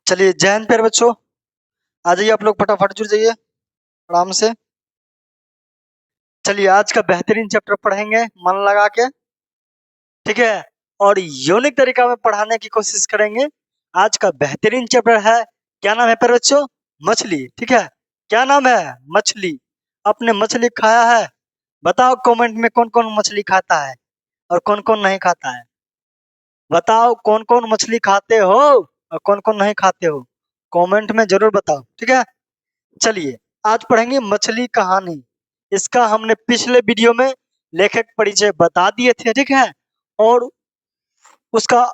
चलिए जय हिंद प्यारे बच्चों। आ जाइए आप लोग, फटाफट जुड़ जाइए आराम से। चलिए आज का बेहतरीन चैप्टर पढ़ेंगे मन लगा के, ठीक है। और यूनिक तरीका में पढ़ाने की कोशिश करेंगे। आज का बेहतरीन चैप्टर है, क्या नाम है प्यारे बच्चों? मछली, ठीक है। क्या नाम है? मछली। आपने मछली खाया है? बताओ कमेंट में कौन कौन मछली खाता है और कौन कौन नहीं खाता है। बताओ कौन कौन मछली खाते हो और कौन कौन नहीं खाते हो, कमेंट में जरूर बताओ, ठीक है। चलिए आज पढ़ेंगे मछली कहानी। इसका हमने पिछले वीडियो में लेखक परिचय बता दिए थे, ठीक है। और उसका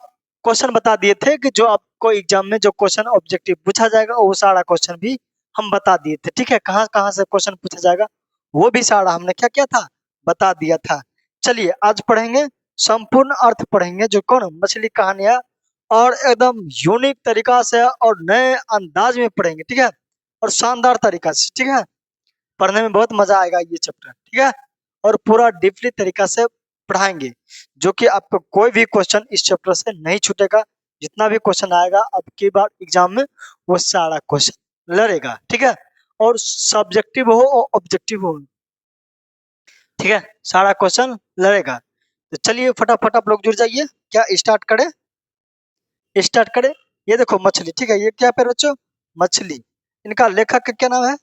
क्वेश्चन बता दिए थे कि जो आपको एग्जाम में जो क्वेश्चन ऑब्जेक्टिव पूछा जाएगा वो सारा क्वेश्चन भी हम बता दिए थे, ठीक है। कहाँ कहाँ से क्वेश्चन पूछा जाएगा वो भी सारा हमने क्या क्या था बता दिया था। चलिए आज पढ़ेंगे, संपूर्ण अर्थ पढ़ेंगे जो कौन मछली कहानियां, और एकदम यूनिक तरीका से और नए अंदाज में पढ़ेंगे, ठीक है। और शानदार तरीका से, ठीक है। पढ़ने में बहुत मजा आएगा ये चैप्टर, ठीक है। और पूरा डीपली तरीका से पढ़ाएंगे, जो कि आपको कोई भी क्वेश्चन इस चैप्टर से नहीं छूटेगा। जितना भी क्वेश्चन आएगा अब की बार एग्जाम में वो सारा क्वेश्चन लड़ेगा, ठीक है। और सब्जेक्टिव हो और ऑब्जेक्टिव हो, ठीक है, सारा क्वेश्चन लड़ेगा। तो चलिए फटाफट आप लोग जुड़ जाइए। क्या स्टार्ट करें? स्टार्ट करें। ये देखो मछली, ठीक है। ये क्या पे बच्चों? मछली। इनका लेखक का क्या नाम है?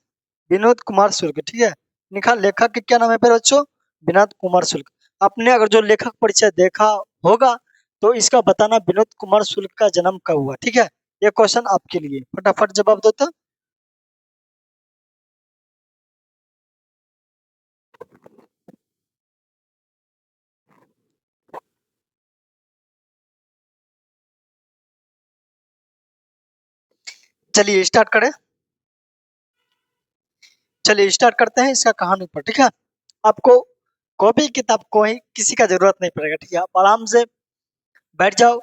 विनोद कुमार शुक्ल, ठीक है। इनका लेखक का क्या नाम है पे बच्चों? विनोद कुमार शुक्ल। आपने अगर जो लेखक परिचय देखा होगा तो इसका बताना विनोद कुमार शुक्ल का जन्म कब हुआ, ठीक है। ये क्वेश्चन आपके लिए, फटाफट जवाब दो तो। चलिए स्टार्ट करें। चलिए स्टार्ट करते हैं इसका कहानी पर, ठीक है। आपको कॉपी किताब कोई किसी का जरूरत नहीं पड़ेगा, ठीक है। आप आराम से बैठ जाओ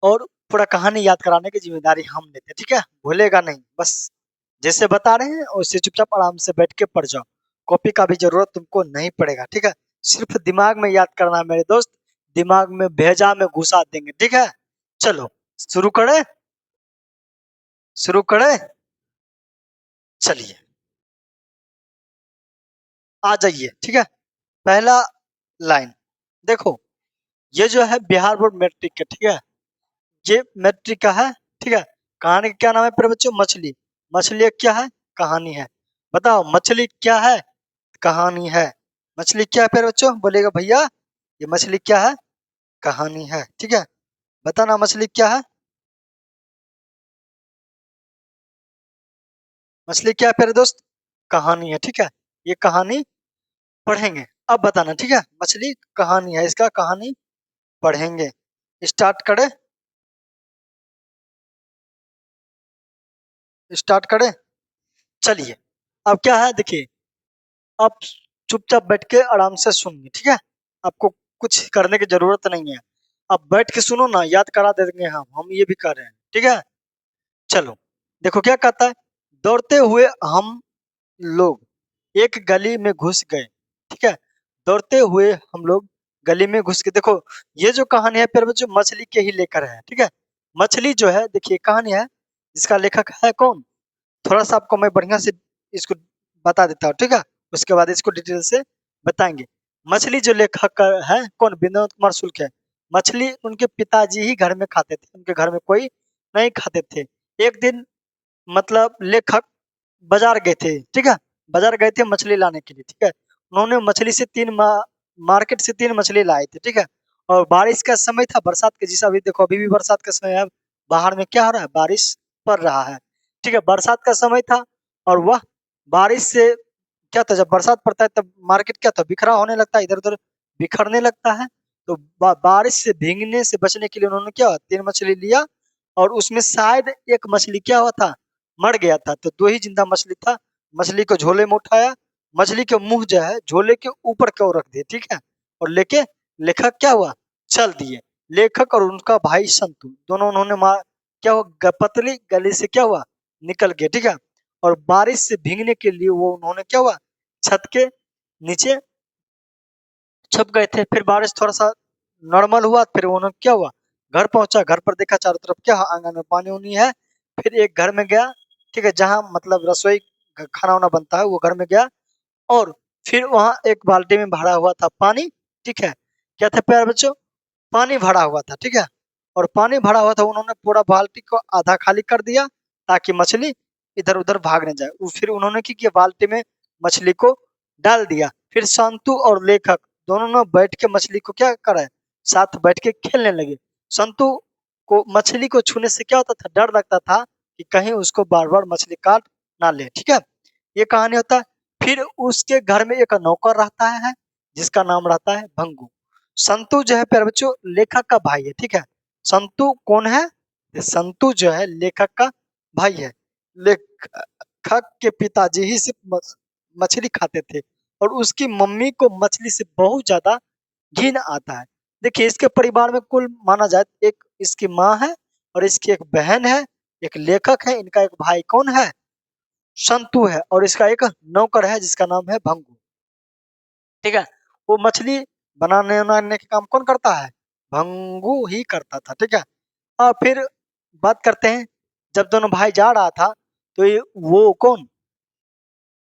और पूरा कहानी याद कराने की जिम्मेदारी हम लेते हैं, ठीक है। भूलेगा नहीं, बस जैसे बता रहे हैं उससे चुपचाप आराम से बैठ के पढ़ जाओ। कॉपी का भी जरूरत तुमको नहीं पड़ेगा, ठीक है। सिर्फ दिमाग में याद करना है मेरे दोस्त, दिमाग में भेजा में घुसा देंगे, ठीक है। चलो शुरू करें, शुरू करें। चलिए आ जाइए, ठीक है। पहला लाइन देखो, ये जो है बिहार बोर्ड मैट्रिक का, ठीक है। ये मैट्रिक का है, ठीक है। कहानी का क्या नाम है प्यारे बच्चों? मछली। मछली क्या है? कहानी है। बताओ मछली क्या है? कहानी है। मछली क्या है प्यारे बच्चों? बोलेगा भैया ये मछली क्या है? कहानी है, ठीक है। बताना मछली क्या है? मछली क्या है प्यारे दोस्त? कहानी है, ठीक है। ये कहानी पढ़ेंगे। अब बताना, ठीक है। मछली कहानी है, इसका कहानी पढ़ेंगे। स्टार्ट करें, स्टार्ट करें। चलिए अब क्या है देखिए, अब चुपचाप बैठ के आराम से सुनिए, ठीक है। आपको कुछ करने की जरूरत नहीं है। अब बैठ के सुनो ना, याद करा देंगे हम ये भी कर रहे हैं, ठीक है। चलो देखो क्या कहता है। दौड़ते हुए हम लोग एक गली में घुस गए, ठीक है। दौड़ते हुए हम लोग गली में घुस के, देखो ये जो कहानी है फिर जो मछली के ही लेकर है, ठीक है। मछली जो है देखिए कहानी है, जिसका लेखक है कौन, थोड़ा सा आपको मैं बढ़िया से इसको बता देता हूँ, ठीक है। उसके बाद इसको डिटेल से बताएंगे। मछली जो लेखक है कौन, विनोद कुमार शुक्ल है। मछली उनके पिताजी ही घर में खाते थे, उनके घर में कोई नहीं खाते थे। एक दिन मतलब लेखक बाजार गए थे, ठीक है। बाजार गए थे मछली लाने के लिए, ठीक है। उन्होंने मछली से मार्केट से 3 मछली लाए थे, ठीक है। और बारिश का समय था, बरसात के, जैसा अभी देखो अभी भी बरसात का समय है। बाहर में क्या हो रहा है? बारिश पड़ रहा है, ठीक है। बरसात का समय था और वह बारिश से क्या था, जब बरसात पड़ता है तब मार्केट क्या था, बिखरा होने लगता है, इधर उधर बिखरने लगता है। तो बारिश से भीगने से बचने के लिए उन्होंने क्या 3 मछली लिया, और उसमें शायद एक मछली क्या हुआ था, मर गया था। तो 2 ही जिंदा मछली था। मछली को झोले में उठाया, मछली के मुंह जो है झोले के ऊपर की ओर रख दिए, ठीक है। और लेके लेखक क्या हुआ, चल दिए। लेखक और उनका भाई संतु दोनों, उन्होंने क्या हुआ, पतली गली से क्या हुआ, निकल गए, ठीक है। और बारिश से भीगने के लिए वो उन्होंने क्या हुआ, छत के नीचे छुप गए थे। फिर बारिश थोड़ा सा नॉर्मल हुआ, फिर उन्होंने क्या हुआ, घर पहुंचा। घर पर देखा चारों तरफ क्या आंगन में पानी उनी है, फिर एक घर में गया, ठीक है, जहाँ मतलब रसोई खाना वाना बनता है वो घर में गया, और फिर वहाँ एक बाल्टी में भरा हुआ था पानी, ठीक है, क्या था प्यारे बच्चों, पानी भरा हुआ था, ठीक है, और पानी भरा हुआ था, उन्होंने पूरा बाल्टी को आधा खाली कर दिया ताकि मछली इधर उधर भाग न जाए। फिर उन्होंने क्या किया, बाल्टी में मछली को डाल दिया। फिर संतु और लेखक दोनों ने बैठ के मछली को क्या करे, साथ बैठ के खेलने लगे। संतु को मछली को छूने से क्या होता था, डर लगता था कि कहीं उसको बार बार मछली काट ना ले, ठीक है, ये कहानी होता है। फिर उसके घर में एक नौकर रहता है जिसका नाम रहता है भंगू। संतु जो है प्यारे बच्चों लेखक का भाई है, ठीक है। संतु कौन है, ये संतु जो है लेखक का भाई है। लेखक के पिताजी ही सिर्फ मछली खाते थे, और उसकी मम्मी को मछली से बहुत ज्यादा घिन आता है। देखिए इसके परिवार में कुल माना जाए, एक इसकी माँ है, और इसकी एक बहन है, एक लेखक है, इनका एक भाई कौन है, संतु है, और इसका एक नौकर है जिसका नाम है भंगू, ठीक है। वो मछली बनाने बनाने का काम कौन करता है, भंगू ही करता था, ठीक है। और फिर बात करते हैं, जब दोनों भाई जा रहा था तो ये वो कौन,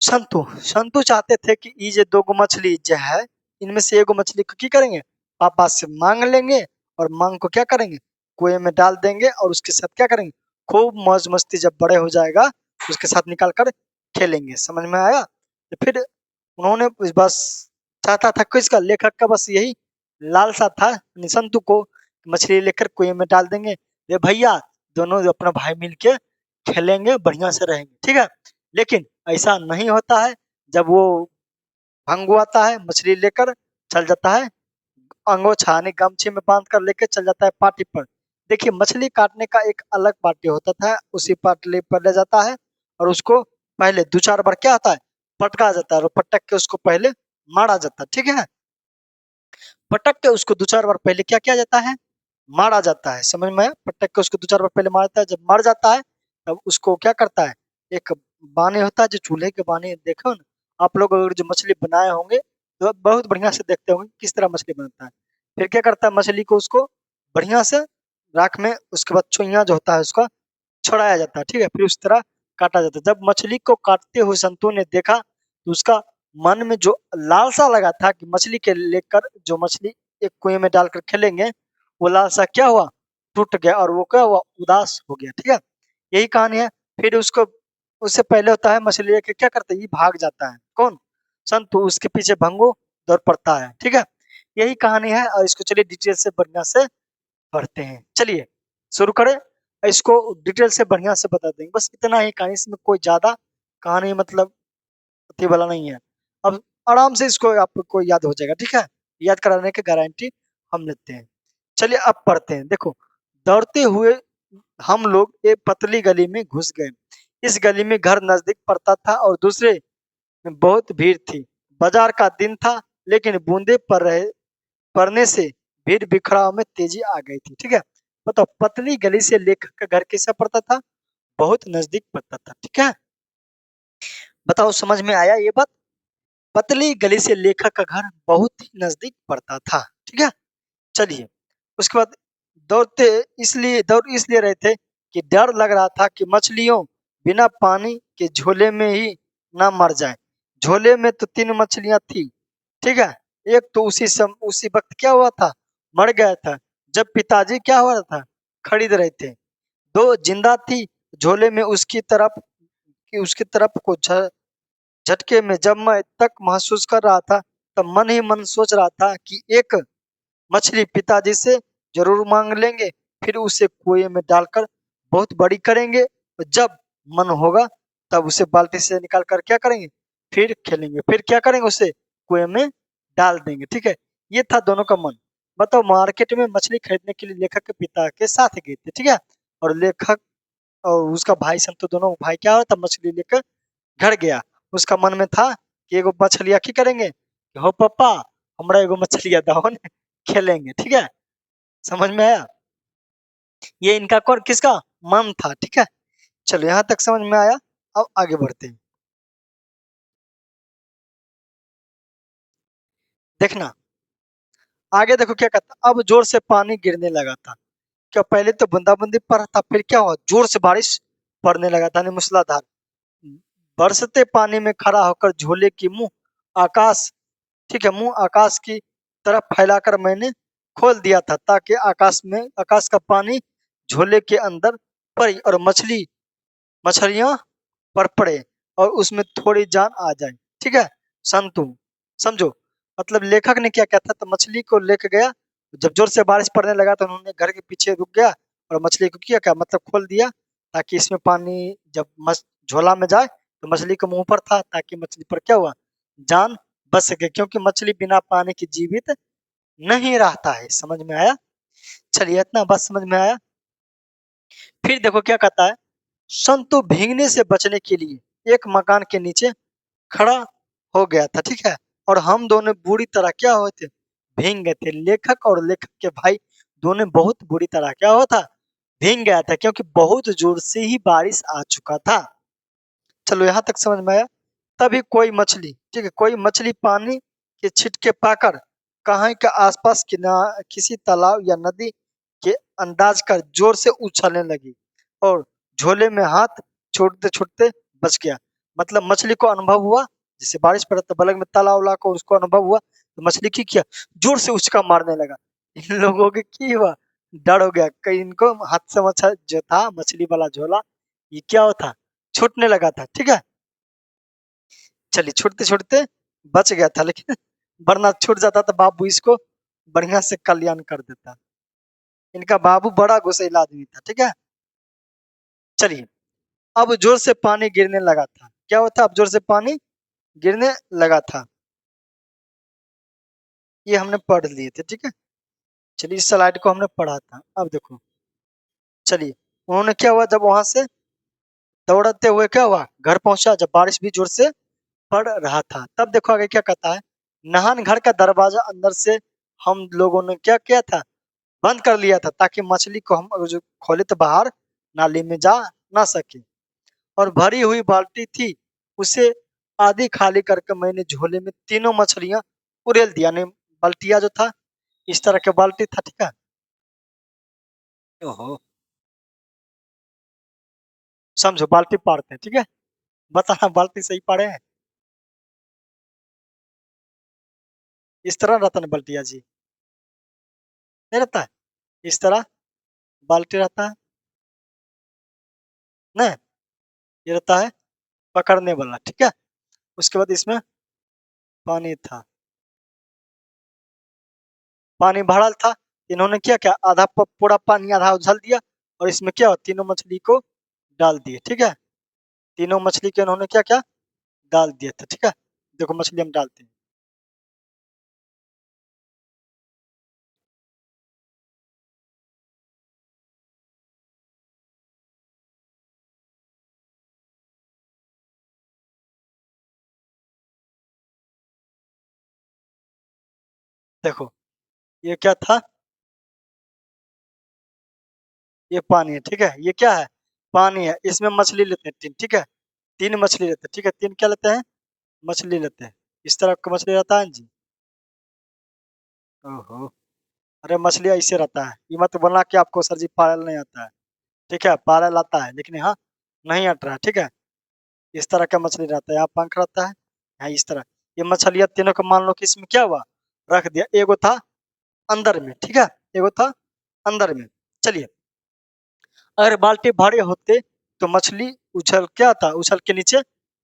संतु संतु चाहते थे कि ये जो दो गो मछली जो है, इनमें से एगो मछली को क्या करेंगे, पापा से मांग लेंगे, और मांग को क्या करेंगे, कुएं में डाल देंगे, और उसके साथ क्या करेंगे, खूब मौज मस्ती जब बड़े हो जाएगा उसके साथ निकाल कर खेलेंगे। समझ में आया। तो फिर उन्होंने बस चाहता था किसका, लेखक का बस यही लालसा था संतु को, मछली लेकर कुएं में डाल देंगे, ये भैया दोनों अपना भाई मिल के खेलेंगे, बढ़िया से रहेंगे, ठीक है। लेकिन ऐसा नहीं होता है। जब वो भंगु आता है मछली लेकर चल जाता है, अंगोछा यानी गमछे में बांध कर लेकर चल जाता है पार्टी पर। देखिए मछली काटने का एक अलग पार्टी होता था, उसी पार्टी पर ले जाता है, और उसको पहले दो चार बार क्या होता है, पटका जाता है, और पटक के उसको पहले मारा जाता है, ठीक है। पटक के उसको दो चार बार पहले क्या किया जाता है, मारा जाता है। समझ में आया? पटक के उसको दो चार बार पहले मारता है, जब मर जाता है तब उसको क्या करता है, एक बाने होता है जो चूल्हे के बाने, देखो ना आप लोग अगर जो मछली बनाए होंगे तो बहुत बढ़िया से देखते होंगे किस तरह मछली बनता है। फिर क्या करता है, मछली को उसको बढ़िया से राख में, उसके बाद चुइया जो होता है उसका छुड़ाया जाता है, ठीक है, फिर उस तरह काटा जाता है। जब मछली को काटते हुए संतू ने देखा तो उसका मन में जो लालसा लगा था कि मछली के लेकर जो मछली एक कुएं में डालकर खेलेंगे, वो लालसा क्या हुआ, टूट गया, और वो क्या हुआ, उदास हो गया, ठीक है। यही कहानी है। फिर उसको, उससे पहले होता है मछली लेके क्या करता है, ये भाग जाता है कौन, संतु, उसके पीछे भंगो दौड़ पड़ता है, ठीक है। यही कहानी है, और इसको चलिए डिटेल से बढ़िया से पढ़ते हैं। चलिए शुरू करें, इसको डिटेल से बढ़िया से बता देंगे, बस इतना ही कहानी, इसमें कोई ज्यादा कहानी मतलब अति वाला नहीं है। अब आराम से इसको आपको याद हो जाएगा, ठीक है, याद कराने की गारंटी हम लेते हैं। चलिए अब पढ़ते हैं। देखो, दौड़ते हुए हम लोग एक पतली गली में घुस गए। इस गली में घर नजदीक पड़ता था और दूसरे में बहुत भीड़ थी। बाजार का दिन था, लेकिन बूंदे पड़ने से भीड़ बिखराव में तेजी आ गई थी, ठीक है। बताओ, पतली गली से लेखक का घर कैसा पड़ता था, बहुत नजदीक पड़ता था, ठीक है। बताओ समझ में आया ये बात, पतली गली से लेखक का घर बहुत ही नजदीक पड़ता था, ठीक है। चलिए उसके बाद, दौड़ इसलिए रहे थे कि डर लग रहा था कि मछलियों बिना पानी के झोले में ही ना मर जाए। झोले में तो तीन मछलियां थी, ठीक है। एक तो उसी वक्त क्या हुआ था, मर गया था, जब पिताजी क्या हुआ था, खरीद रहे थे। दो जिंदा थी झोले में, उसकी तरफ को झटके में जब मैं तक महसूस कर रहा था, तब मन ही मन सोच रहा था कि एक मछली पिताजी से जरूर मांग लेंगे, फिर उसे कुएं में डालकर बहुत बड़ी करेंगे, और जब मन होगा तब उसे बाल्टी से निकाल कर क्या करेंगे, फिर खेलेंगे, फिर क्या करेंगे, उसे कुएं में डाल देंगे, ठीक है। ये था दोनों का मन। बताओ, मार्केट में मछली खरीदने के लिए लेखक के पिता के साथ गए थे, ठीक है, और लेखक और उसका भाई संतु दोनों भाई क्या होता, मछली लेकर घर गया। उसका मन में था कि एगो मछलिया की करेंगे, हो पापा हमरा एगो मछलिया दहो ने, खेलेंगे, ठीक है। समझ में आया, ये इनका कौन किसका मन था, ठीक है। चलो यहाँ तक समझ में आया, अब आगे बढ़ते हैं। देखना आगे, देखो क्या कहता, अब जोर से पानी गिरने लगा था। क्या पहले तो बूंदाबूंदी पड़ रहा था, फिर क्या हुआ, जोर से बारिश पड़ने लगा था, यानी मूसलाधार। बरसते पानी में खड़ा होकर झोले की मुंह आकाश, ठीक है, मुंह आकाश की तरफ फैलाकर मैंने खोल दिया था, ताकि आकाश का पानी झोले के अंदर पड़ी और मछलियां पर पड़े और उसमें थोड़ी जान आ जाए। ठीक है, संतु, समझो। मतलब लेखक ने क्या किया था, तो मछली को लेके गया, जब जोर से बारिश पड़ने लगा तो उन्होंने घर के पीछे रुक गया और मछली को किया क्या, मतलब खोल दिया, ताकि इसमें पानी जब झोला में जाए तो मछली के मुंह पर था, ताकि मछली पर क्या हुआ, जान बच सके, क्योंकि मछली बिना पानी की जीवित नहीं रहता है। समझ में आया? चलिए, इतना बात समझ में आया। फिर देखो क्या कहता है, संतु भीगने से बचने के लिए एक मकान के नीचे खड़ा हो गया था। ठीक है, और हम दोनों बुरी तरह क्या हुए थे, भीग गए थे। लेखक और लेखक के भाई दोनों बहुत बुरी तरह क्या हुआ था, भीग गया था, क्योंकि बहुत जोर से ही बारिश आ चुका था। चलो यहाँ तक समझ में आया। तभी कोई मछली, ठीक है, कोई मछली पानी के छिटके पाकर कहीं के आसपास किसी तालाब या नदी के अंदाज कर जोर से उछलने लगी और झोले में हाथ छोड़ते छोड़ते बच गया। मतलब मछली को अनुभव हुआ, जैसे बारिश पड़ा तो बगल में तालाब उला को उसको अनुभव हुआ, तो मछली की किया, जोर से उछका मारने लगा। इन लोगों के की हुआ, डर हो गया, कहीं इनको हाथ से मछली जो था, मछली वाला झोला, ये क्या होता, छूटने लगा था। ठीक है, चलिए, छूटते छूटते बच गया था, लेकिन वरना छूट जाता तो बाबू इसको बढ़िया से कल्याण कर देता। इनका बाबू बड़ा गुस्सैला आदमी था। ठीक है, चलिए, अब जोर से पानी गिरने लगा था। क्या होता, अब जोर से पानी गिरने लगा था। ये हमने पढ़ लिए थे। ठीक है, चलिए, इस स्लाइड को हमने पढ़ा था। अब देखो, चलिए, उन्होंने क्या हुआ, जब वहां से दौड़ते हुए क्या हुआ, घर पहुंचा, जब बारिश भी जोर से पड़ रहा था। तब देखो आगे क्या कहता है, नहान घर का दरवाजा अंदर से हम लोगों ने क्या किया था, बंद कर लिया था, ताकि मछली को हम अगर जो खोले तो बाहर नाली में जा ना सके। और भरी हुई बाल्टी थी, उसे आधी खाली करके मैंने झोले में तीनों मछलियां उड़ेल दिया। ने बाल्टिया जो था, इस तरह के बाल्टी था। ठीक है, ओहो, समझो, बाल्टी पाड़ते हैं। ठीक है, बताना बाल्टी सही पाड़े हैं? इस तरह रहता ना बाल्टिया जी, नहीं रहता है? इस तरह बाल्टी रहता है ना, ये रहता है पकड़ने वाला। ठीक है, उसके बाद इसमें पानी था, पानी भरल था। इन्होंने क्या क्या, आधा पूरा पानी आधा उछल दिया और इसमें क्या हुआ, तीनों मछली को डाल दिए। ठीक है, तीनों मछली के इन्होंने क्या क्या डाल दिया था। ठीक है, देखो मछली हम डालते हैं। देखो, ये क्या था, ये पानी है। ठीक है, ये क्या है, पानी है, इसमें मछली लेते हैं तीन। ठीक है, तीन मछली लेते हैं। ठीक है, तीन क्या लेते हैं, मछली लेते हैं। इस तरह का मछली रहता है जी। ओहो, अरे मछली ऐसे रहता है, ये मत बोलना कि आपको सर जी पायल नहीं आता है। ठीक है, पायल आता है, लेकिन यहाँ नहीं अट रहा है। ठीक है, इस तरह का मछली रहता है, यहाँ पंख रहता है, यहाँ इस तरह। ये मछलियाँ तीनों को मान लो कि इसमें क्या हुआ, रख दिया। एगो था अंदर में। ठीक है, एगो था अंदर में। चलिए, अगर बाल्टी भारी होते तो मछली उछल क्या था, उछल के नीचे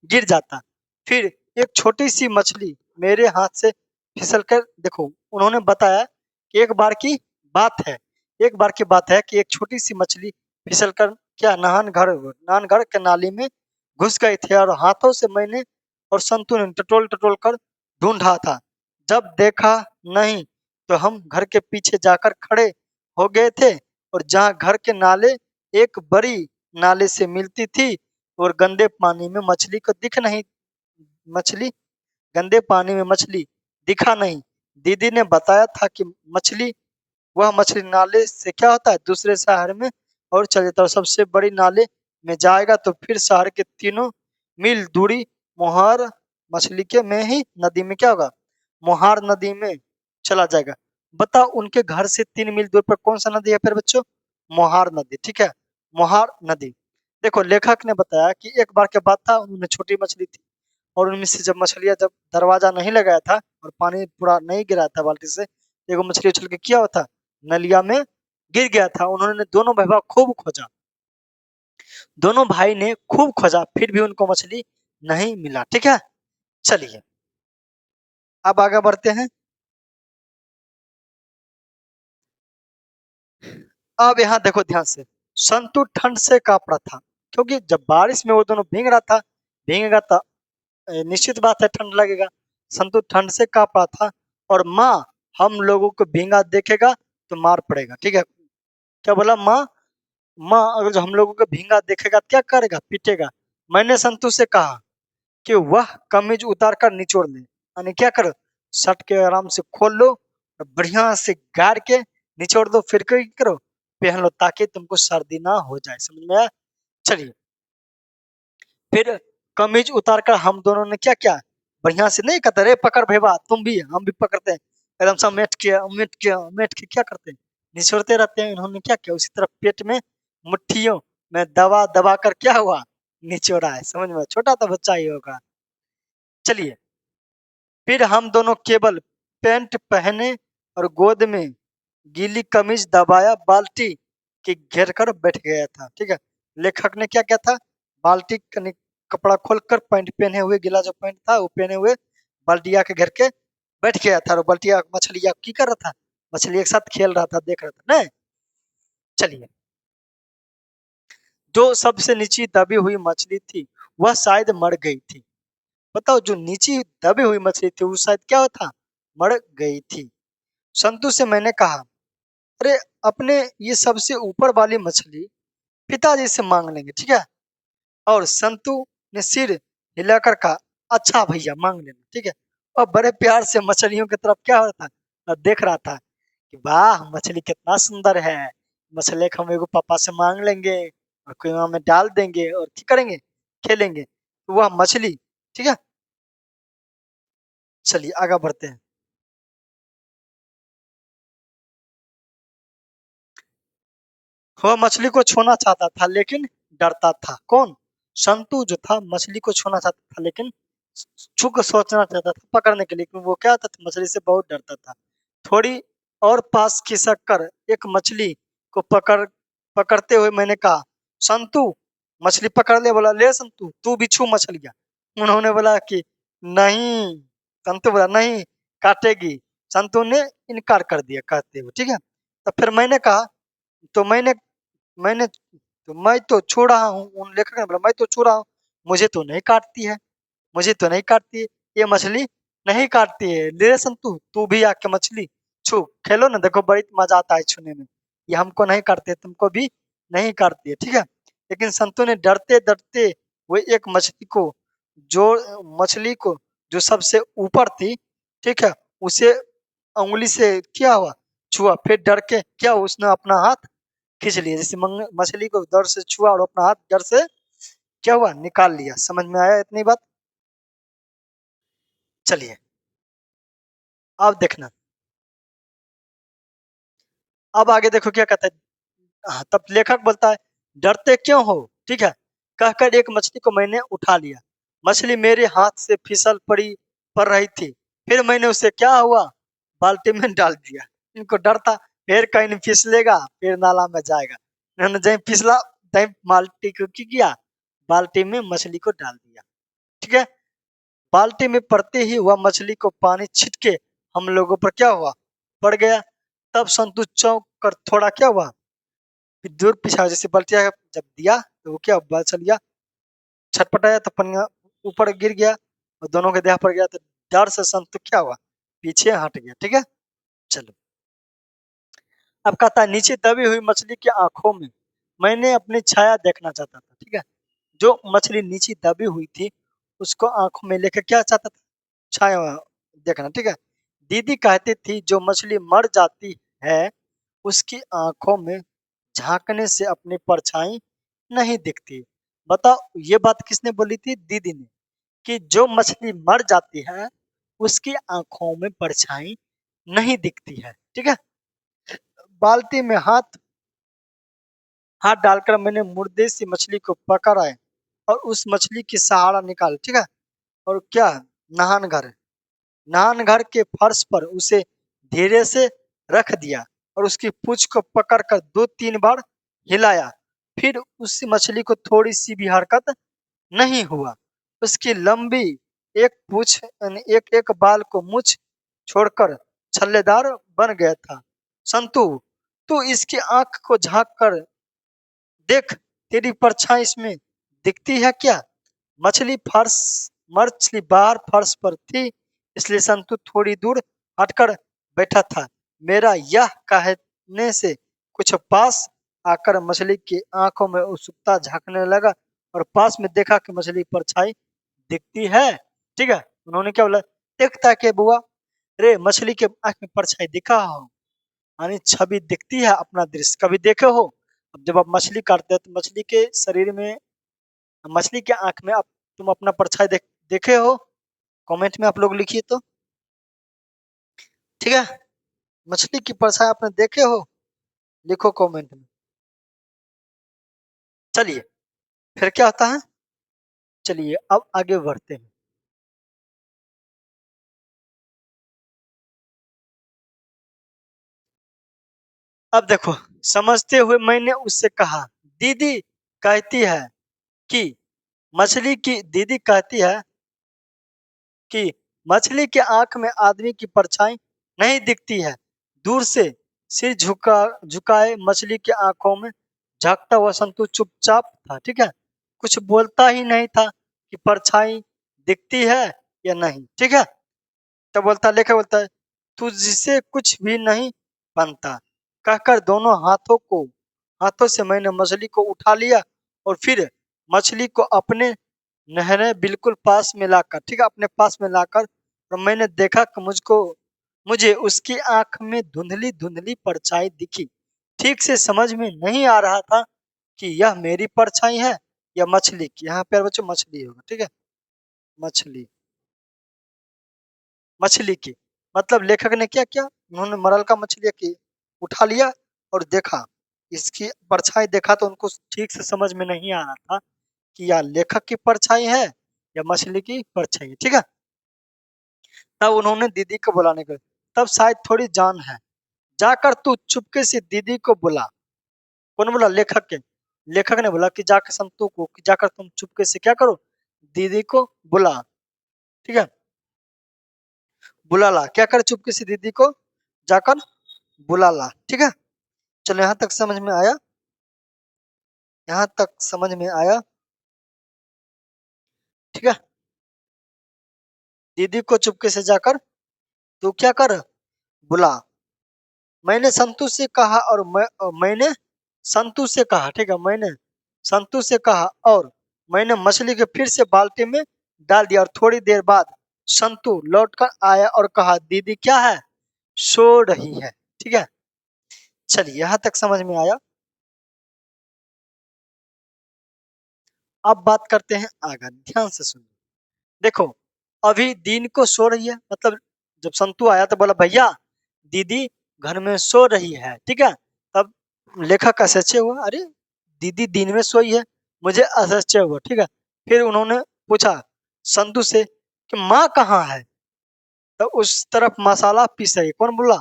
गिर जाता। फिर एक छोटी सी मछली मेरे हाथ से फिसल कर, देखो उन्होंने बताया कि एक बार की बात है, एक बार की बात है कि एक छोटी सी मछली फिसल कर क्या, नहान घर के नाली में घुस गए थे, और हाथों से मैंने और संतू ने टटोल टटोल कर ढूंढा था। जब देखा नहीं तो हम घर के पीछे जाकर खड़े हो गए थे, और जहाँ घर के नाले एक बड़ी नाले से मिलती थी, और गंदे पानी में मछली को दिख नहीं, मछली गंदे पानी में मछली दिखा नहीं। दीदी ने बताया था कि वह मछली नाले से क्या होता है, दूसरे शहर में और चले जाता है। सबसे बड़ी नाले में जाएगा तो फिर शहर के 3 मील दूरी मोहार मछली के में ही नदी में क्या होगा, मोहार नदी में चला जाएगा। बताओ, उनके घर से 3 मील दूर पर कौन सा नदी है फिर बच्चों, मोहार नदी। ठीक है, मोहार नदी। देखो लेखक ने बताया कि एक बार की बात था, उनमें छोटी मछली थी और उनमें से जब मछलियां जब दरवाजा नहीं लगाया था और पानी पूरा नहीं गिरा था बाल्टी से, एगो मछली उछल के किया हुआ था, नलिया में गिर गया था। उन्होंने दोनों भाई खूब खोजा, दोनों भाई ने खूब खोजा, फिर भी उनको मछली नहीं मिला। ठीक है, चलिए अब आगे बढ़ते हैं। अब यहाँ देखो ध्यान से, संतू ठंड से कांप रहा था, क्योंकि जब बारिश में वो दोनों भीग रहा था, भीगेगा तो निश्चित बात है ठंड लगेगा। संतू ठंड से कांप रहा था और माँ हम लोगों को भींगा देखेगा तो मार पड़ेगा। ठीक है, क्या बोला माँ? माँ अगर जो हम लोगों को भींगा देखेगा तो क्या करेगा? पीटेगा। मैंने संतू से कहा कि वह कमीज उतार कर निचोड़ ले, यानी क्या करो, शर्ट के आराम से खोल लो और बढ़िया से गाड़ के निचोड़ दो, फिर क्या करो, पहन लो, ताकि तुमको सर्दी ना हो जाए। समझ में आया? चलिए, फिर कमीज उतार कर हम दोनों ने क्या किया, बढ़िया से नहीं कहते रे पकड़ भेबा, तुम भी हम भी पकड़ते हैं, एकदम सब मेट के क्या करते हैं, निचोड़ते रहते हैं। इन्होंने क्या किया, उसी तरह पेट में मुट्ठियों में दबा दबा कर क्या हुआ, निचोड़ा है। समझ में? छोटा तो बच्चा ही होगा। चलिए, फिर हम दोनों केवल पैंट पहने और गोद में गीली कमीज दबाया, बाल्टी के घेर कर बैठ गया था। ठीक है, लेखक ने क्या किया था, बाल्टी कपड़ा खोलकर पैंट पहने हुए, गीला जो पैंट था वो पहने हुए बाल्टिया के घेर के बैठ गया था और बाल्टिया मछलिया की कर रहा था, मछली एक साथ खेल रहा था, देख रहा था नहीं। चलिए, जो सबसे नीचे दबी हुई मछली थी वह शायद मर गई थी। बताओ, जो नीचे दबी हुई मछली थी वो शायद क्या था, मर गई थी। संतु से मैंने कहा, अरे अपने ये सबसे ऊपर वाली मछली पिताजी से मांग लेंगे। ठीक है, और संतु ने सिर हिलाकर कहा, अच्छा भैया मांग लेना। ठीक है, और बड़े प्यार से मछलियों की तरफ क्या हो रहा था, देख रहा था कि वाह मछली कितना सुंदर है, मछली को हम एगो पापा से मांग लेंगे और कुआं में डाल देंगे और क्या करेंगे, खेलेंगे। तो वह मछली, ठीक है, चलिए आगे बढ़ते हैं। वह मछली को छूना चाहता था लेकिन डरता था। कौन? संतु जो था मछली को छूना चाहता था लेकिन छू के सोचना चाहता था पकड़ने के लिए, क्योंकि वो क्या था, मछली से बहुत डरता था। थोड़ी और पास खिसक कर एक मछली को पकड़ते हुए मैंने कहा, संतु मछली पकड़ ले। बोला, ले संतु तू भी छू मछलियां। उन्होंने बोला कि नहीं। संतु बोला, नहीं काटेगी। संतु ने इनकार कर दिया कहते हुए। ठीक है, तो फिर मैंने कहा, तो मैंने तो मैं तो छू रहा हूँ। उन लेखक ने बोला, मैं तो छू रहा हूँ, मुझे तो नहीं काटती है, मुझे तो नहीं काटती है, ये मछली नहीं काटती है। ले संतु तू भी आके मछली छू, खेलो ना, देखो बड़ी मजा आता है छूने में। ये हमको नहीं काटते, तुमको भी नहीं काटती है। ठीक है, लेकिन संतु ने डरते डरते वो एक मछली को, जो मछली को जो सबसे ऊपर थी, ठीक है, उसे उंगली से क्या हुआ, छुआ, फिर डर के क्या हुआ, उसने अपना हाथ खींच लिया, जैसे मछली को डर से छुआ और अपना हाथ डर से क्या हुआ, निकाल लिया। समझ में आया इतनी बात? चलिए अब देखना, अब आगे देखो क्या कहता है। तब लेखक बोलता है, डरते क्यों हो? ठीक है, कहकर एक मछली को मैंने उठा लिया। मछली मेरे हाथ से फिसल पड़ रही थी। फिर मैंने उसे क्या हुआ, बाल्टी में डाल दिया। इनको डर था फिर कहीं नहीं फिसलेगा, फिर नाला में जाएगा। इन्होंने जहीं फिसला तहीं बाल्टी को की किया, बाल्टी में मछली को डाल दिया। ठीक है, बाल्टी में पड़ते ही वह मछली को पानी छिटके हम लोगों पर क्या हुआ, पड़ गया। तब संतु चौंक कर थोड़ा क्या हुआ, फिर दूर पीछा, जैसे बल्टिया जब दिया तो वो क्या बल चल गया, छटपटाया तो पनिया ऊपर गिर गया और दोनों के देह पर गया, तो डर से संतु क्या हुआ, पीछे हट गया। ठीक है, चलो अब कहता है, नीचे दबी हुई मछली की आंखों में मैंने अपनी छाया देखना चाहता था। ठीक है, जो मछली नीचे दबी हुई थी उसको आंखों में लेकर क्या चाहता था, छाया देखना। ठीक है, दीदी कहती थी जो मछली मर जाती है उसकी आंखों में झांकने से अपनी परछाई नहीं दिखती। बताओ ये बात किसने बोली थी? दीदी ने, कि जो मछली मर जाती है उसकी आंखों में परछाई नहीं दिखती है। ठीक है, बाल्टी में हाथ हाथ डालकर मैंने मुर्दे से मछली को पकड़ा है और उस मछली की सहारा निकाल, ठीक है। और क्या, नहान घर के फर्श पर उसे धीरे से रख दिया और उसकी पूंछ को पकड़कर 2-3 बार हिलाया। फिर उस मछली को थोड़ी सी भी हरकत नहीं हुआ। उसकी लंबी एक पूंछ एक एक बाल को मुछ छोड़कर छल्लेदार बन गया था। संतु, तू इसकी आंख को झांक कर देख, तेरी परछाई इसमें दिखती है क्या? मछली फर्श मछली बाहर फर्श पर थी, इसलिए संतु थोड़ी दूर हटकर बैठा था। मेरा यह कहने से कुछ पास आकर मछली की आंखों में उत्सुकता झांकने लगा और पास में देखा कि मछली परछाई दिखती है, ठीक है। उन्होंने क्या बोला, देखता है कि बुआ, रे मछली के आंख में परछाई दिखा हो, यानी छवि दिखती है, अपना दृश्य कभी देखे हो? अब जब आप मछली काटते हैं तो मछली के शरीर में, मछली के आंख में आप तुम अपना परछाई देखे हो? कमेंट में आप लोग लिखिए तो, ठीक है। मछली की परछाई आपने देखे हो? लिखो कमेंट में। चलिए, फिर क्या होता है, चलिए अब आगे बढ़ते हैं। अब देखो, समझते हुए मैंने उससे कहा, दीदी कहती है कि दीदी कहती है कि मछली के आंख में आदमी की परछाई नहीं दिखती है। दूर से सिर झुकाए मछली की आंखों में झांकता हुआ संतु चुपचाप था, ठीक है। कुछ बोलता ही नहीं था कि परछाई दिखती है या नहीं, ठीक है। तब लेखक बोलता है, तुझसे कुछ भी नहीं बनता, कहकर दोनों हाथों से मैंने मछली को उठा लिया और फिर मछली को अपने नहरें बिल्कुल पास में लाकर, ठीक है, अपने पास में लाकर, और मैंने देखा कि मुझे उसकी आंख में धुंधली धुंधली परछाई दिखी। ठीक से समझ में नहीं आ रहा था कि यह मेरी परछाई है या मछली की। यहाँ पे बच्चों मछली होगा, ठीक है, मछली मछली की। मतलब लेखक ने क्या किया, उन्होंने मरल का मछली की उठा लिया और देखा, इसकी परछाई देखा तो उनको ठीक से समझ में नहीं आ रहा था कि यह लेखक की परछाई है या मछली की परछाई है, ठीक है। तब उन्होंने दीदी को बुलाने को, तब शायद थोड़ी जान है, जाकर तू चुपके से दीदी को बुला। कौन बोला, लेखक के। लेखक ने बोला कि जाकर संतू को, कि जाकर तुम चुपके से क्या करो, दीदी को बुला, ठीक है। बुला ला, क्या कर, चुपके से दीदी को जाकर बुला ला, ठीक है। चलो यहाँ तक समझ में आया, यहाँ तक समझ में आया, ठीक है। दीदी को चुपके से जाकर तू क्या कर, बुला। मैंने संतु से कहा और मैंने संतु से कहा, ठीक है, मैंने संतु से कहा और मैंने मछली के फिर से बाल्टी में डाल दिया और थोड़ी देर बाद संतु लौटकर आया और कहा, दीदी क्या है, सो रही है, ठीक है। चलिए यहाँ तक समझ में आया। अब बात करते हैं आगे, ध्यान से सुनो। देखो, अभी दिन को सो रही है, मतलब जब संतु आया तो बोला, भैया दीदी घर में सो रही है, ठीक है। तब लेखक आश्चर्य हुआ, अरे दीदी दिन में सोई है, मुझे आश्चर्य हुआ, ठीक है। फिर उन्होंने पूछा संतु से कि माँ कहाँ है? तो उस तरफ मसाला पीस रही है। कौन बोला?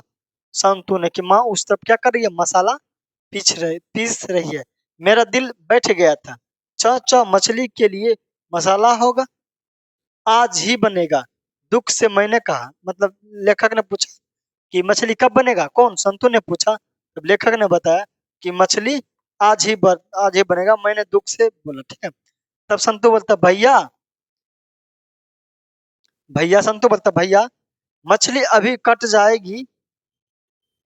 संतु ने, कि माँ उस तरफ क्या कर रही है, मसाला पीस रही है। मेरा दिल बैठ गया था, चाचा मछली के लिए मसाला होगा, आज ही बनेगा। दुख से मैंने कहा, मतलब लेखक ने पूछा कि मछली कब बनेगा, कौन, संतु ने पूछा। तब लेखक ने बताया कि मछली आज ही बनेगा। मैंने दुख से बोला, ठीक है। तब संतु बोलता, भैया भैया संतु बोलता, भैया मछली अभी कट जाएगी।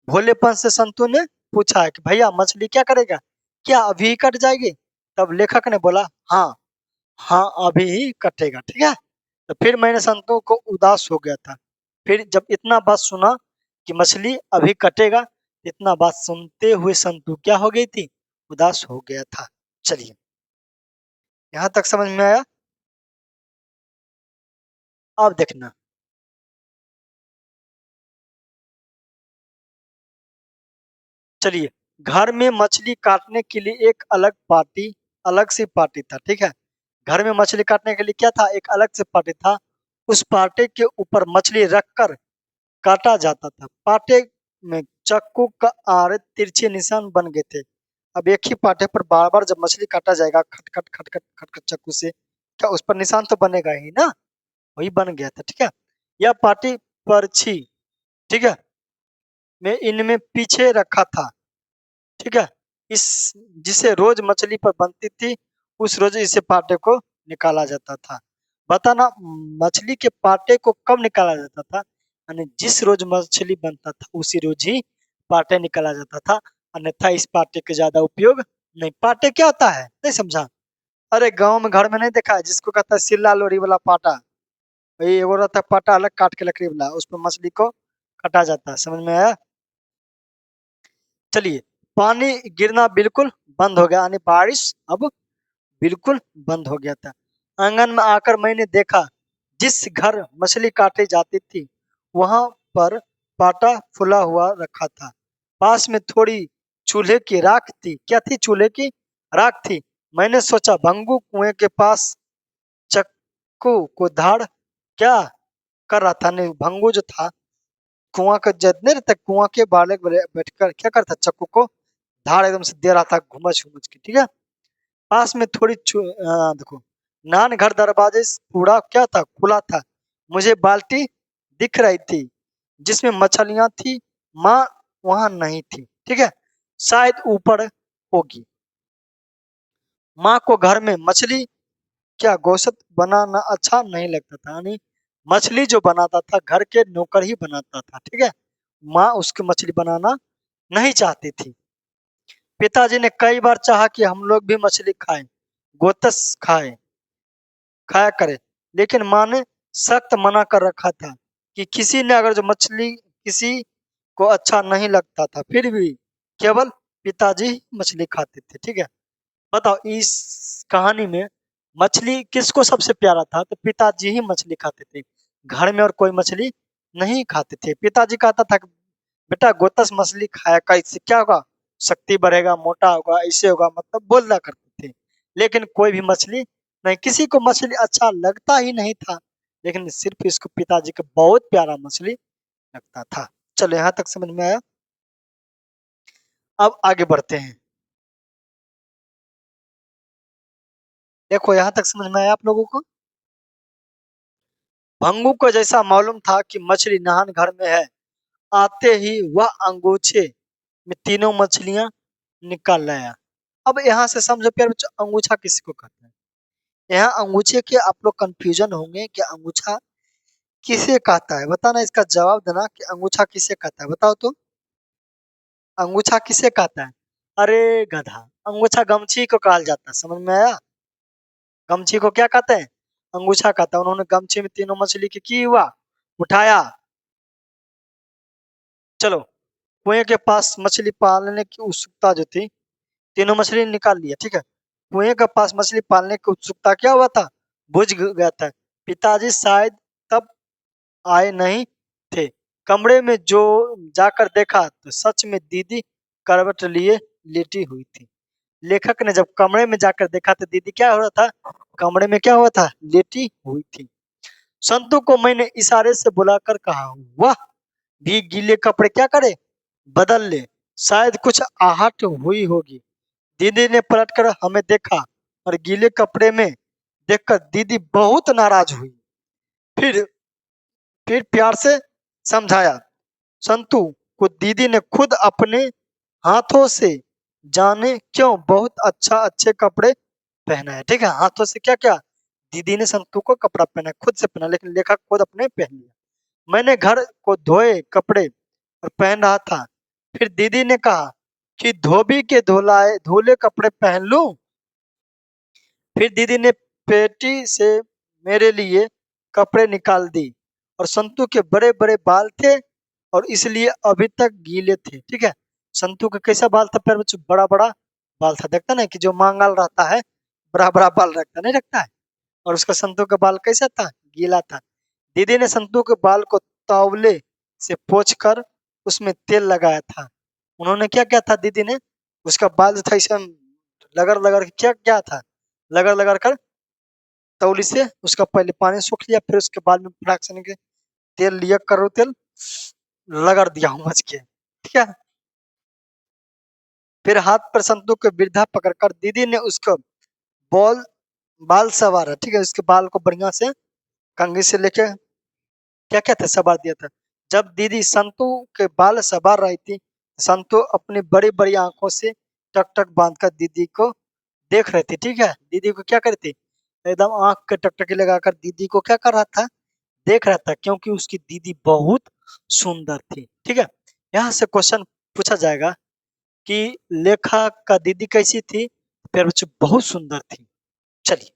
भोलेपन से संतु ने पूछा है कि भैया मछली क्या करेगा, क्या अभी ही कट जाएगी? तब लेखक ने बोला, हाँ हाँ अभी ही कटेगा, ठीक है। तो फिर मैंने संतु को उदास हो गया था। फिर जब इतना बात सुना कि मछली अभी कटेगा, इतना बात सुनते हुए संतु क्या हो गई थी, उदास हो गया था। चलिए यहाँ तक समझ में आया। अब देखना, चलिए घर में मछली काटने के लिए एक अलग सी पार्टी था, ठीक है। घर में मछली काटने के लिए क्या था, एक अलग से पार्टी था। उस पार्टी के ऊपर मछली रखकर काटा जाता था। पाटे में चाकू का आड़े तिरछे निशान बन गए थे। अब एक ही पाटे पर बार बार जब मछली काटा जाएगा खट खट खट खट खट खट चाकू से, क्या उस पर निशान तो बनेगा ही ना। वही बन गया था, ठीक है। यह पाटी परछी, ठीक है, मैं इनमें पीछे रखा था, ठीक है। इस जिसे रोज मछली पर बनती थी, उस रोज इसे पाटे को निकाला जाता था। बताना, मछली के पाटे को कब निकाला जाता था? यानी जिस रोज मछली बनता था उसी रोज ही पाटे निकाला जाता था, अन्यथा इस पाटे का ज्यादा उपयोग नहीं। पाटे क्या होता है, नहीं समझा? अरे गांव में घर में नहीं देखा है जिसको कहता है सिल्ला लोरी वाला पाटा? वही एगो रहता है पाटा अलग काट के लकड़ी वाला, उस पर मछली को काटा जाता है। समझ में आया? चलिए, पानी गिरना बिल्कुल बंद हो गया, यानी बारिश अब बिल्कुल बंद हो गया था। आंगन में आकर मैंने देखा, जिस घर मछली काटी जाती थी वहां पर पाटा फुला हुआ रखा था। पास में थोड़ी चूल्हे की राख थी। क्या थी? चूल्हे की राख थी। मैंने सोचा, भंगू कुएं के पास चक्कू को धार क्या कर रहा था? नहीं, भंगू जो था कुआं का जद नहीं रहता, कुआं के बाले बैठकर क्या करता, चक्कू को धार एकदम से दे रहा था, घुमच घुमच के, ठीक है। पास में थोड़ी देखो, नान घर दरवाजे से पूरा क्या था, खुला था। मुझे बाल्टी दिख रही थी जिसमें मछलियां थी। माँ वहां नहीं थी, ठीक है, शायद ऊपर होगी। माँ को घर में मछली क्या गोश्त बनाना अच्छा नहीं लगता था, यानी मछली जो बनाता था घर के नौकर ही बनाता था, ठीक है। माँ उसकी मछली बनाना नहीं चाहती थी। पिताजी ने कई बार चाहा कि हम लोग भी मछली खाएं, गोतस खाया करे, लेकिन माँ ने सख्त मना कर रखा था कि किसी ने अगर जो मछली किसी को अच्छा नहीं लगता था, फिर भी केवल पिताजी ही मछली खाते थे, ठीक है। बताओ, इस कहानी में मछली किसको सबसे प्यारा था? तो पिताजी ही मछली खाते थे, घर में और कोई मछली नहीं खाते थे। पिताजी कहता था कि बेटा गोतस मछली खाया का, इससे क्या होगा, शक्ति बढ़ेगा, मोटा होगा, ऐसे होगा, मतलब बोला करते थे। लेकिन कोई भी मछली नहीं, किसी को मछली अच्छा लगता ही नहीं था, लेकिन सिर्फ इसको पिताजी को बहुत प्यारा मछली लगता था। चलो, यहाँ तक समझ में आया। अब आगे बढ़ते हैं। देखो, यहाँ तक समझ में आया आप लोगों को? भंगू को जैसा मालूम था कि मछली नहान घर में है, आते ही वह अंगूछे में तीनों मछलियां निकाल लाया। अब यहाँ से समझो प्यार बच्चों, अंगूछा किसको कहते हैं? यहाँ अंगूछे के आप लोग कंफ्यूजन होंगे कि अंगूछा किसे कहता है। बताना, इसका जवाब देना कि अंगूछा किसे कहता है, बताओ तो। अंगूछा किसे कहता है? अरे गधा, अंगूछा गमछी को कहा जाता है। समझ में आया? गमछी को क्या कहते हैं? अंगूछा कहता है। उन्होंने गमछी में तीनों मछली की हुआ उठाया। चलो, कुएं के पास मछली पालने की उत्सुकता जो थी, तीनों मछली निकाल लिया, ठीक है। कुएं के पास मछली पालने की उत्सुकता क्या हुआ था, बुझ गया था। पिताजी शायद तब आए नहीं थे। कमरे में जो जाकर देखा तो सच में दीदी करवट लिए लेटी हुई थी। लेखक ने जब कमरे में जाकर देखा तो दीदी क्या हो रहा था, कमरे में क्या हुआ था, लेटी हुई थी। संतू को मैंने इशारे से बुलाकर कहा, वह भी गीले कपड़े क्या करे, बदल ले, शायद कुछ आहट हुई होगी। दीदी ने पलटकर हमें देखा और गीले कपड़े में देखकर दीदी बहुत नाराज हुई। फिर फिर प्यार से समझाया। संतू को दीदी ने खुद अपने हाथों से जाने क्यों बहुत अच्छे कपड़े पहना है, ठीक है। हाथों से क्या क्या, दीदी ने संतू को कपड़ा पहना, खुद से पहना, लेकिन लेखक खुद अपने पहन लिया। मैंने घर को धोए कपड़े और पहन रहा था, फिर दीदी ने कहा कि धोबी के धोलाए धोले कपड़े पहन लूं। फिर दीदी ने पेटी से मेरे लिए कपड़े निकाल दी, और संतू के बड़े बड़े बाल थे और इसलिए अभी तक गीले थे, ठीक है। संतू का कैसा बाल था प्यारे बच्चों, बड़ा बड़ा बाल था। देखता ना कि जो मांगल रहता है बड़ा बड़ा बाल रखता नहीं रखता है, और उसका संतू का बाल कैसा था, गीला था। दीदी ने संतू के बाल को तौले से पोंछ कर उसमें तेल लगाया था। उन्होंने क्या किया था दीदी ने, उसका बाल जो था इसे लगड़ लगड़ के क्या क्या था, लगड़ लगड़ कर तौली से उसका पहले पानी सूख लिया, फिर उसके बाद में फटाक से निके तेल लिया, करो तेल रगड़ दिया उमच के, ठीक है। फिर हाथ पर संतूक के वृद्धा पकड़कर दीदी ने उसको बॉल बाल सवारा, ठीक है, उसके बाल को बढ़िया से कंघी से लेके क्या क्या था सवार दिया था। जब दीदी संतू के बाल सवार रही थी, संतू अपनी बड़ी बड़ी आंखों से टक टक बांध कर दीदी को देख रही थी, ठीक है। दीदी को क्या करती, एकदम आंख के टकटकी लगाकर दीदी को क्या कर रहा था, देख रहा था, क्योंकि उसकी दीदी बहुत सुंदर थी, ठीक है। यहाँ से क्वेश्चन पूछा जाएगा कि लेखा का दीदी कैसी थी, फिर बच्चों बहुत सुंदर थी। चलिए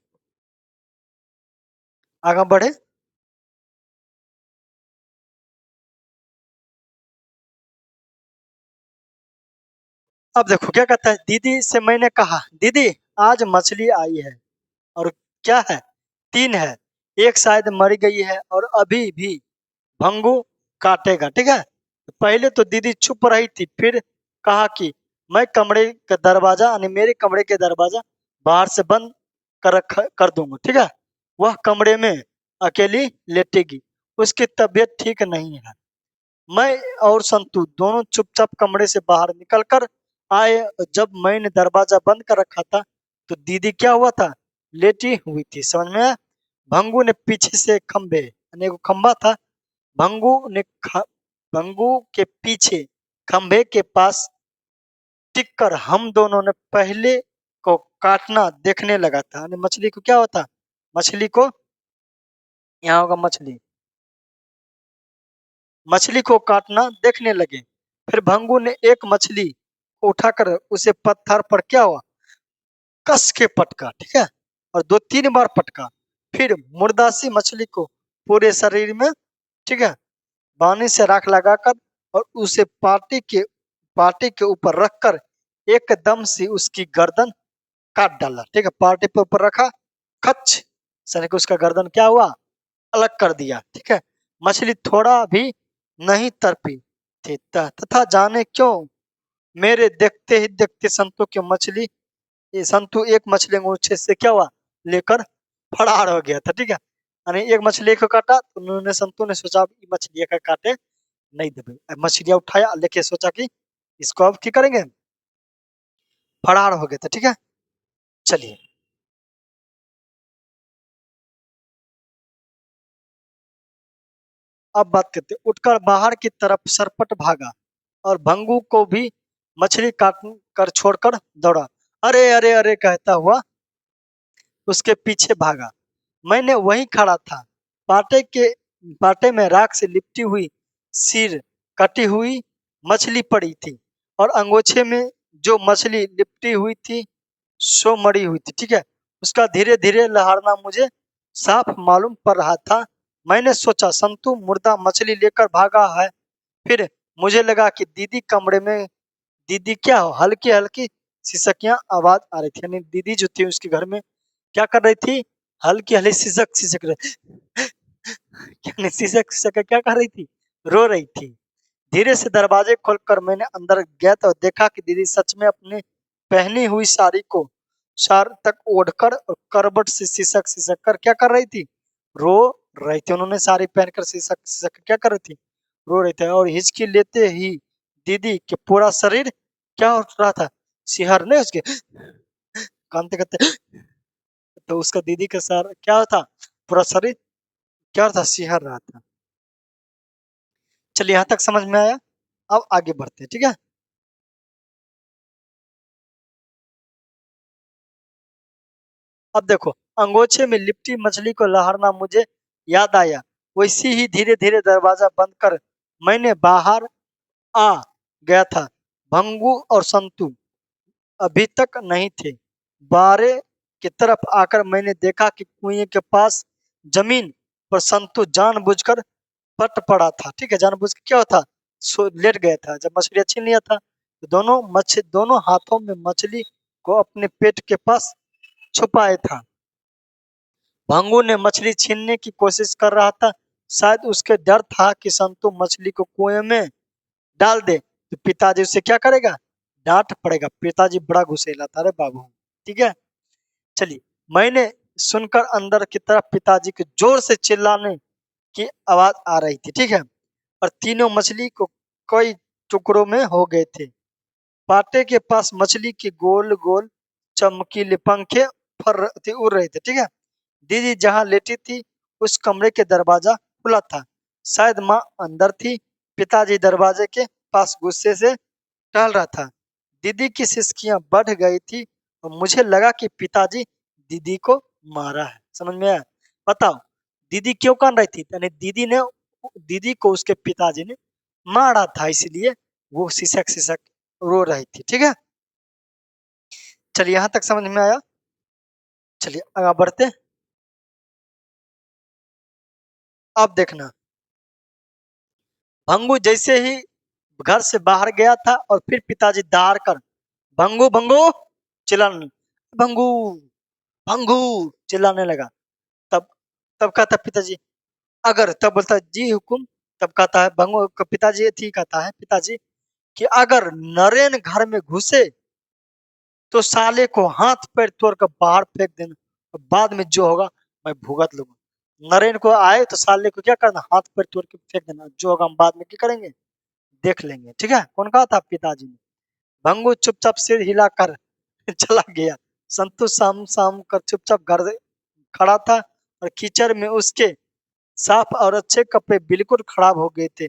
आगे बढ़े। अब देखो क्या कहता है, दीदी से मैंने कहा दीदी आज मछली आई है, और क्या है, तीन है, एक शायद मर गई है और अभी भी भंगू काटेगा, ठीक है। पहले तो दीदी चुप रही थी, फिर कहा कि मैं कमरे का दरवाजा यानी मेरे कमरे के दरवाजा बाहर से बंद कर दूंगा, ठीक है। वह कमरे में अकेली लेटेगी, उसकी तबीयत ठीक नहीं है। मैं और संतू दोनों चुपचाप कमरे से बाहर निकलकर आए। जब मैंने दरवाजा बंद कर रखा था तो दीदी क्या हुआ था, लेटी हुई थी, समझ में आया? भंगू ने पीछे से खंबे यानी एक खंबा था, भंगू ने भंगू के पीछे खंबे के पास टिक कर हम दोनों ने पहले को काटना देखने लगा था, यानी मछली को क्या होता, मछली को यहाँ होगा मछली, मछली को काटना देखने लगे। फिर भंगू ने एक मछली को उठाकर उसे पत्थर पर क्या हुआ, कस के पटका, ठीक है, और दो तीन बार पटका। फिर मुर्दासी मछली को पूरे शरीर में, ठीक है, पानी से राख लगाकर और उसे पार्टी के ऊपर रखकर एकदम से उसकी गर्दन काट डाला, ठीक है, पार्टी पे ऊपर रखा, खच सने को उसका गर्दन क्या हुआ, अलग कर दिया, ठीक है। मछली थोड़ा भी नहीं तड़पी थी, तथा जाने क्यों मेरे देखते ही देखते संतों की मछली, ये संतु एक मछली अंगूठे से क्या हुआ, लेकर फरार हो गया था, ठीक है। यानी एक मछली को काटा तो उन्होंने संतु ने सोचा ये मछली का काटे नहीं देवे, मछलियां उठाया लेके सोचा कि इसको अब क्या करेंगे, फरार हो गए थे, ठीक है। चलिए अब बात करते, उठकर बाहर की तरफ सरपट भागा और भंगू को भी मछली काट कर छोड़कर दौड़ा, अरे अरे अरे कहता हुआ उसके पीछे भागा। मैंने वहीं खड़ा था, पाटे के पाटे में राख से लिपटी हुई सिर कटी हुई मछली पड़ी थी, और अंगोछे में जो मछली लिपटी हुई थी सो मरी हुई थी, ठीक है। उसका धीरे धीरे लहरना मुझे साफ मालूम पड़ रहा था। मैंने सोचा संतु मुर्दा मछली लेकर भागा है। फिर मुझे लगा कि दीदी कमरे में, दीदी क्या हो, हल्की हल्की सिसकियां आवाज आ रही थी, यानी दीदी जो थी उसके घर में क्या कर रही थी, हल्की हल्की सिसक सिसक रही, यानी सिसक सिसक के क्या कर रही थी, रो रही थी। धीरे से दरवाजे खोलकर मैंने अंदर गया तो देखा कि दीदी सच में अपने पहनी हुई साड़ी को सार तक ओढ़कर और करबट से सिसक सिसक कर क्या कर रही थी, रो रही थी। उन्होंने साड़ी पहनकर सिसक सिसक कर क्या कर रही थी, रो रही थी, और हिचकी लेते ही दीदी के पूरा शरीर क्या हो रहा था, सिहरने उसके कांते कांते, तो उसका दीदी का सर क्या था, पूरा शरीर क्या था, सिहर रहा था। चलिए यहाँ तक समझ में आया, अब आगे बढ़ते हैं, ठीक है। अब देखो, अंगोछे में लिपटी मछली को लहरना मुझे याद आया, वैसे ही धीरे धीरे दरवाजा बंद कर मैंने बाहर आ गया था। भंगू और संतू अभी तक नहीं थे। बारे की तरफ आकर मैंने देखा कि कुएं के पास जमीन पर संतू जानबूझकर पट पड़ा था, ठीक है, जानबूझ के क्या होता, सो लेट गया था। जब मछली छीन लिया था तो दोनों हाथों में मछली को अपने पेट के पास छुपाए था। भंगू ने मछली छीनने की कोशिश कर रहा था, शायद उसके डर था कि संतु मछली को कुएं में डाल दे, तो पिताजी उससे क्या करेगा, डांट पड़ेगा। पिताजी बड़ा गुस्सेला था रे बाबू। ठीक है, चलिए। मैंने सुनकर अंदर की तरफ पिताजी के जोर से चिल्लाने की आवाज आ रही थी। ठीक है, और तीनों मछली को कई टुकड़ों में हो गए थे। पाटे के पास मछली के गोल गोल चमकीले पंखे उड़ रहे थे। ठीक है, दीदी जहां लेटी थी उस कमरे के दरवाजा खुला था। शायद माँ अंदर थी। पिताजी दरवाजे के पास गुस्से से टहल रहा था। दीदी की सिसकियां बढ़ गई थी और मुझे लगा कि पिताजी दीदी को मारा है। समझ में आया? बताओ, दीदी क्यों कान रही थी? यानी दीदी को उसके पिताजी ने मारा था, इसलिए वो सिसक सिसक रो रही थी। ठीक है, चलिए यहां तक समझ में आया। चलिए आगे बढ़ते। अब देखना, भंगू जैसे ही घर से बाहर गया था और फिर पिताजी दार कर भंगू भंगू चिल्लाने, भंगू भंगू चिल्लाने लगा। तब तब कहता पिताजी, अगर, तब बोलता जी हुकुम। तब कहता है भंगू का पिताजी, ठीक कहता है पिताजी कि अगर नरेन घर में घुसे तो साले को हाथ पैर तोड़ कर बाहर फेंक देना, और बाद में जो होगा मैं भुगत लूंगा। नरेन को आए तो साले को क्या करना, हाथ पैर तोड़ के फेंक देना, जो होगा हम बाद में क्या करेंगे, देख लेंगे। ठीक है, कौन कहा था, पिताजी ने। भंगू चुपचाप सिर हिलाकर चला गया। संतु साम साम कर चुपचाप घर खड़ा था और कीचड़ में उसके साफ और अच्छे कपड़े बिल्कुल खराब हो गए थे।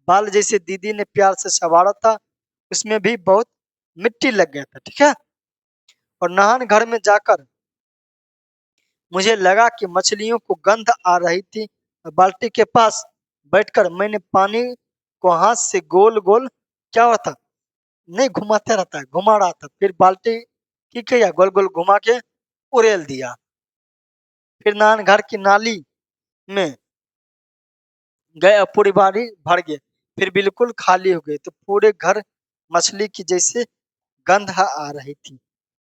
बाल जैसे दीदी ने प्यार से संवारा था उसमें भी बहुत मिट्टी लग गया था। ठीक है, और नहान घर में जाकर मुझे लगा कि मछलियों को गंध आ रही थी। बाल्टी के पास बैठकर मैंने पानी को हाथ से गोल गोल, क्या हुआ था, नहीं घुमाते रहता है, घुमा रहा था। फिर बाल्टी की किया, गोल गोल घुमा के उड़ेल दिया। फिर नान घर की नाली में गए और पूरी बारी भर गए। फिर बिल्कुल खाली हो गए तो पूरे घर मछली की जैसे गंध आ रही थी।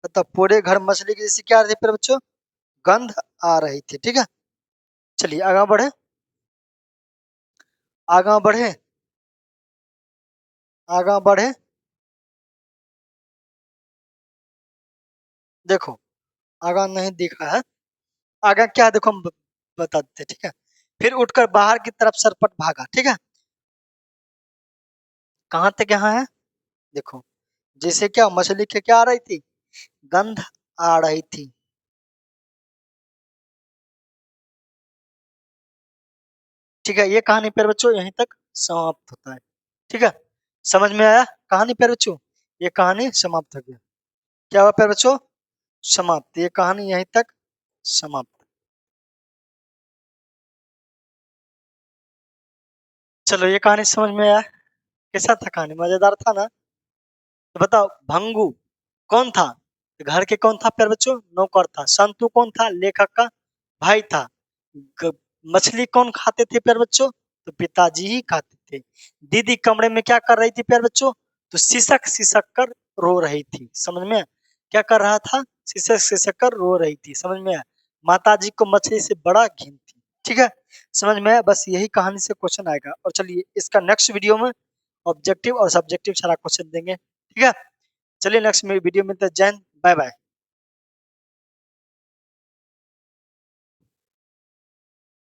मतलब पूरे घर मछली की जैसे क्या आ रही थी फिर बच्चों, गंध आ रही थी। ठीक है, चलिए आगे बढ़े, आगे बढ़े, आगे बढ़े। देखो, आगे नहीं दिखा है, आगे क्या है देखो, हम बता देते। ठीक है, फिर उठकर बाहर की तरफ सरपट भागा। ठीक है, कहाँ तक यहाँ है, देखो, जैसे क्या मछली के क्या आ रही थी, गंध आ रही थी। ठीक है, ये कहानी प्यारे बच्चों यहीं तक समाप्त होता है। ठीक है, समझ में आया कहानी प्यारे बच्चों, ये कहानी समाप्त हो गया। क्या हुआ प्यारे बच्चों, समाप्त, ये कहानी यहीं तक समाप्त। चलो, ये कहानी समझ में आया, कैसा था कहानी, मजेदार था ना? तो बताओ, भंगू कौन था, घर के कौन था प्यारे बच्चों, नौकर था। संतू कौन था, लेखक का भाई था। ग- मछली कौन खाते थे प्यारे बच्चों, तो पिताजी ही खाते थे। दीदी कमरे में क्या कर रही थी प्यारे बच्चों, तो सिसक सिसक कर रो रही थी। समझ में आया? क्या कर रहा था, सिसक सिसक कर रो रही थी। समझ में आया? माता जी को मछली से बड़ा घिन थी। ठीक है, समझ में आया? बस यही कहानी से क्वेश्चन आएगा। और चलिए इसका नेक्स्ट वीडियो में ऑब्जेक्टिव और सब्जेक्टिव सारा क्वेश्चन देंगे। ठीक है, चलिए नेक्स्ट वीडियो में, जय हिंद, बाय बाय।